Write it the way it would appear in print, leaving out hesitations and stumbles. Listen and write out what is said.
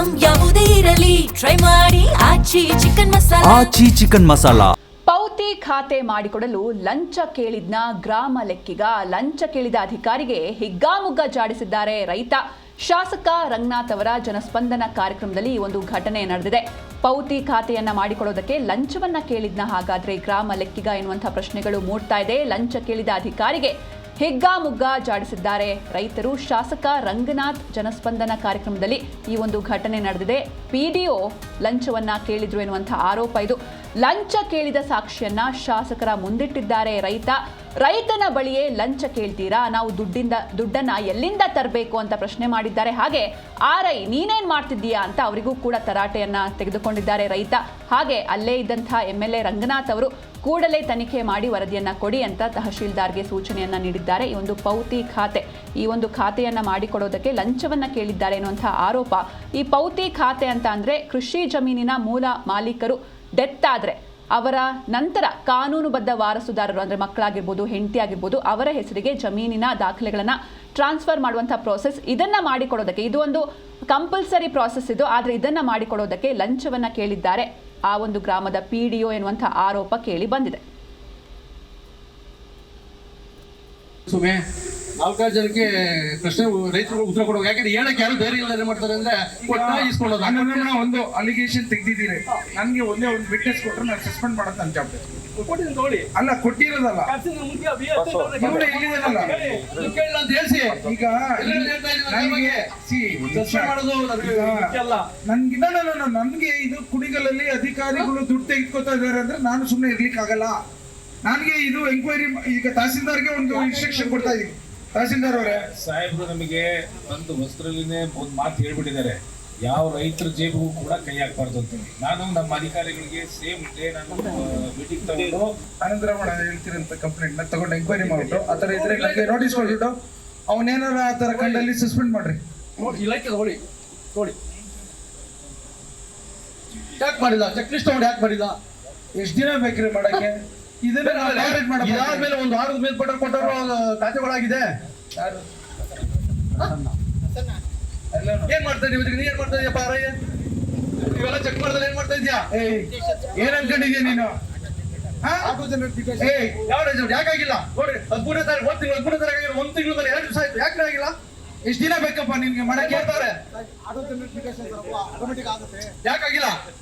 Item ಯಾವುದೇ ಇರಲಿ try ಮಾಡಿ ಆಚಿ ಚಿಕನ್ ಮಸಾಲಾ. ಪೌತಿ ಖಾತೆ ಮಾಡಿಕೊಡಲು ಲಂಚ ಕೇಳಿದ್ನ ಗ್ರಾಮ ಲೆಕ್ಕಿಗ. ಲಂಚ ಕೇಳಿದ ಅಧಿಕಾರಿಗೆ ಹಿಗ್ಗಾಮುಗ್ಗಾ ಜಾಡಿಸಿದ್ದಾರೆ ರೈತ. ಶಾಸಕ ರಂಗನಾಥ್ ಅವರ ಜನಸ್ಪಂದನ ಕಾರ್ಯಕ್ರಮದಲ್ಲಿ ಈ ಒಂದು ಘಟನೆ ನಡೆದಿದೆ. ಪೌತಿ ಖಾತೆಯನ್ನ ಮಾಡಿಕೊಡೋದಕ್ಕೆ ಲಂಚವನ್ನ ಕೇಳಿದ್ನ ಹಾಗಾದ್ರೆ ಗ್ರಾಮ ಲೆಕ್ಕಿಗ ಎನ್ನುವಂತಹ ಪ್ರಶ್ನೆಗಳು ಮೂಡ್ತಾ ಇದೆ. ಲಂಚ ಕೇಳಿದ ಅಧಿಕಾರಿಗೆ ಹಿಗ್ಗಾಮುಗ್ಗಾ ಜಾಡಿಸಿದ್ದಾರೆ ರೈತರು. ಶಾಸಕ ರಂಗನಾಥ್ ಜನಸ್ಪಂದನ ಕಾರ್ಯಕ್ರಮದಲ್ಲಿ ಈ ಒಂದು ಘಟನೆ ನಡೆದಿದೆ. ಪಿಡಿಒ ಲಂಚವನ್ನ ಕೇಳಿದ್ರು ಎನ್ನುವಂತಹ ಆರೋಪ ಇದು. ಲಂಚ ಕೇಳಿದ ಸಾಕ್ಷಿಯನ್ನ ಶಾಸಕರ ಮುಂದಿಟ್ಟಿದ್ದಾರೆ ರೈತನ ಬಳಿಯೇ ಲಂಚ ಕೇಳ್ತೀರಾ, ನಾವು ದುಡ್ಡನ್ನ ಎಲ್ಲಿಂದ ತರಬೇಕು ಅಂತ ಪ್ರಶ್ನೆ ಮಾಡಿದ್ದಾರೆ. ಹಾಗೆ ಆರ್ಐ ನೀನೇನ್ ಮಾಡ್ತಿದ್ದೀಯಾ ಅಂತ ಅವರಿಗೂ ಕೂಡ ತರಾಟೆಯನ್ನ ತೆಗೆದುಕೊಂಡಿದ್ದಾರೆ ರೈತ. ಹಾಗೆ ಅಲ್ಲೇ ಇದ್ದಂತಹ MLA ರಂಗನಾಥ್ ಅವರು ಕೂಡಲೇ ತನಿಖೆ ಮಾಡಿ ವರದಿಯನ್ನ ಕೊಡಿ ಅಂತ ತಹಶೀಲ್ದಾರ್ಗೆ ಸೂಚನೆಯನ್ನ ನೀಡಿದ್ದಾರೆ. ಈ ಒಂದು ಪೌತಿ ಖಾತೆ, ಈ ಒಂದು ಖಾತೆಯನ್ನ ಮಾಡಿಕೊಡೋದಕ್ಕೆ ಲಂಚವನ್ನ ಕೇಳಿದ್ದಾರೆ ಎನ್ನುವಂತಹ ಆರೋಪ. ಈ ಪೌತಿ ಖಾತೆ ಅಂತ ಅಂದ್ರೆ ಕೃಷಿ ಜಮೀನಿನ ಮೂಲ ಮಾಲೀಕರು ಡೆತ್ ಆದ್ರೆ ಅವರ ನಂತರ ಕಾನೂನುಬದ್ಧ ವಾರಸುದಾರರು ಅಂದ್ರೆ ಮಕ್ಕಳಾಗಿರ್ಬೋದು, ಹೆಂಡತಿ ಆಗಿರ್ಬೋದು, ಅವರ ಹೆಸರಿಗೆ ಜಮೀನಿನ ದಾಖಲೆಗಳನ್ನ ಟ್ರಾನ್ಸ್ಫರ್ ಮಾಡುವಂತಹ ಪ್ರೋಸೆಸ್. ಇದನ್ನ ಮಾಡಿಕೊಡೋದಕ್ಕೆ ಇದು ಒಂದು ಕಂಪಲ್ಸರಿ ಪ್ರಾಸೆಸ್ ಇದು. ಆದ್ರೆ ಇದನ್ನ ಮಾಡಿಕೊಡೋದಕ್ಕೆ ಲಂಚವನ್ನ ಕೇಳಿದ್ದಾರೆ ಆ ಒಂದು ಗ್ರಾಮದ PDO ಎನ್ನುವಂತಹ ಆರೋಪ ಕೇಳಿ ಬಂದಿದೆ. ನಾಲ್ಕಾರು ಜನಕ್ಕೆ ಪ್ರಶ್ನೆ ರೈತರು ಉತ್ತರ ಕೊಡುವಾಗ, ಯಾಕಂದ್ರೆ ಹೇಳಕ್ಕೆ ಯಾರು ಬೇರೆ ಇಲ್ಲ ಮಾಡ್ತಾರೆ ಅಂದ್ರೆ ಇಸ್ಕೊಳ್ಳೋದು. ಒಂದು ಅಲಿಗೇಷನ್ ತೆಗ್ದಿದ್ದೀರಿ, ನನ್ಗೆ ಒಂದೇ ಒಂದು ವಿಟ್ನೆಸ್ ಕೊಟ್ಟರೆ ನಾನು ಸಸ್ಪೆಂಡ್ ಮಾಡೋದು ನನ್ನ ಜವಾಬ್ದಾರಿ ಅಲ್ಲ. ಕೊಟ್ಟಿರೋದಲ್ಲ ಅಂತ ಹೇಳ್ಸಿ ಈಗ ನನ್ಗೆ ಇದು ಕುಣಿಗಲಲ್ಲಿ ಅಧಿಕಾರಿಗಳು ದುಡ್ಡು ತೆಗೆದುಕೊತಾ ಇದಾರೆ ಅಂದ್ರೆ ನಾನು ಸುಮ್ಮನೆ ಇರ್ಲಿಕ್ಕೆ ಆಗಲ್ಲ. ನನಗೆ ಇದು ಎಂಕ್ವೈರಿ ಈಗ ತಹಸೀಲ್ದಾರ್ಗೆ ಒಂದು ಇನ್ಸ್ಟ್ರಕ್ಷನ್ ಕೊಡ್ತಾ ಇದೀನಿ. ತಹಸೀಲ್ದಾರ್ ಅವರೇ, ಸಾಹೇಬ್ರು ನಮಗೆ ಒಂದು ವಸ್ತ್ರಲಿನೇ ಒಂದು ಮಾತು ಹೇಳ್ಬಿಟ್ಟಿದ್ದಾರೆ, ಯಾವ ರೈತರ ಜೇಬಿಗೂ ಕೂಡ ಕೈ ಹಾಕ್ಬಾರ್ದು ಅಂತ. ನಾನು ನಮ್ಮ ಅಧಿಕಾರಿಗಳಿಗೆ ಸೇಮ್ ಡೇ ನಾನು ಮೀಟಿಂಗ್ ತಗೊಂಡು ಆನಂತರ ಹೇಳ್ತಿರಂತ ಕಂಪ್ಲೇಂಟ್ ನ ತಗೊಂಡು ಎಂಕ್ವೈರಿ ಮಾಡ್ಬಿಟ್ಟು ಆ ತರ ಇದ್ರೆ ನನಗೆ ನೋಟಿಸ್ ಕೊಟ್ಬಿಟ್ಟು ಅವನೇನಾರ ಆ ತರ ಕಂಡಲ್ಲಿ ಸಸ್ಪೆಂಡ್ ಮಾಡ್ರಿ. ನೋಡಿ ಯಾಕೆ ಮಾಡಿಲ್ಲ, ಚೆಕ್ ಲಿಸ್ಟ್ ತಗೊಂಡು ಯಾಕೆ ಮಾಡಿಲ್ಲ? ಎಷ್ಟು ದಿನ ಬೇಕ್ರಿ ಮಾಡಕ್ಕೆ? ಇದಾದ್ಮೇಲೆ ಒಂದು ವಾರದ ಮೇಲ್ಪಟ್ಟ ಕೊಟ್ಟರು ಖಾತೆಗಳಾಗಿದೆ. ಏನ್ ಮಾಡ್ತಾ ಇದೀವಿ? ನೀನ್ ಏನ್ ಮಾಡ್ತಾ ಇದೀಯಪ್ಪ? ಇವೆಲ್ಲ ಚೆಕ್ ಮಾಡಿದ್ರೆ ಏನ್ ಮಾಡ್ತಾ ಇದ್ಯಾ? ಏನ್ ಅನ್ಕೊಂಡಿದ್ಯಾ ನೀನು? ಯಾಕಾಗಿಲ್ಲ ನೋಡ್ರಿ, 13ನೇ ತಾರೀಕು ಒಂದ್ ತಿಂಗಳು 2 ದಿವಸ ಆಯ್ತು, ಯಾಕೆ ಆಗಿಲ್ಲ? ಎಷ್ಟು ದಿನ ಬೇಕಪ್ಪ ನಿನ್ಗೆ ಮಾಡಕ್ಕೆ? ಯಾಕಾಗಿಲ್ಲ?